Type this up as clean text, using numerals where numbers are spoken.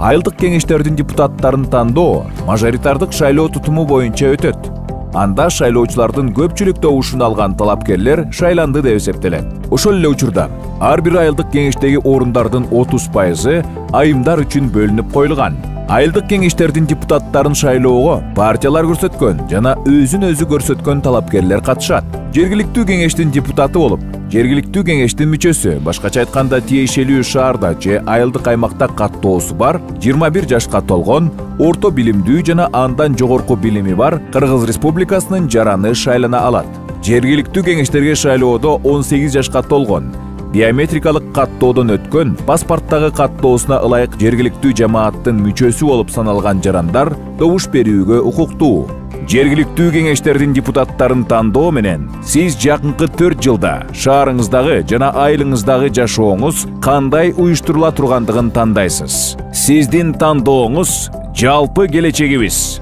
Айылдык кеңештердин депутаттарын тандоо мажоритардык шайлоо тутуму боюнча өтөт. Анда шайлоочулардын көпчүлүк добушун алган талапкерлер шайланды деп эсептелет. Ошол эле учурда ар бир айылдык кеңештеги орундардын 30% айымдар үчүн бөлүнүп коюлган. Айылдык кеңештердин депутаттарын шайлоого партиялар көрсөткөн жана өзүн өзү көрсөткөн талапкерлер катышат. Жергиликтүү кеңештин депутаты болуп, жергиликтүү кеңештин мүчөсү, башкача айтканда тиешелүү шаарда же айылдык аймакта каттоосу бар, 21 жашка толгон, орто билимдүү жана андан жогорку билими бар Кыргыз Республикасынын жараны шайлана алат. Жергиликтүү кеңештерге шайлоодо 18 жашка толгон, биометрикалык каттоодон өткөн, паспорттагы каттоосуна ылайык жергиликтүү жамааттын мүчөсү болуп саналган жарандар добуш берүүгө укуктуу. Жергиликтүү кеңештердин депутаттарын тандоо менен сиз жакынкы 4 жылда шаарыңыздагы жана айылыңыздагы жашооңуз кандай уюштурула тургандыгын тандайсыз. Сиздин тандооңуз жалпы келечегибиз.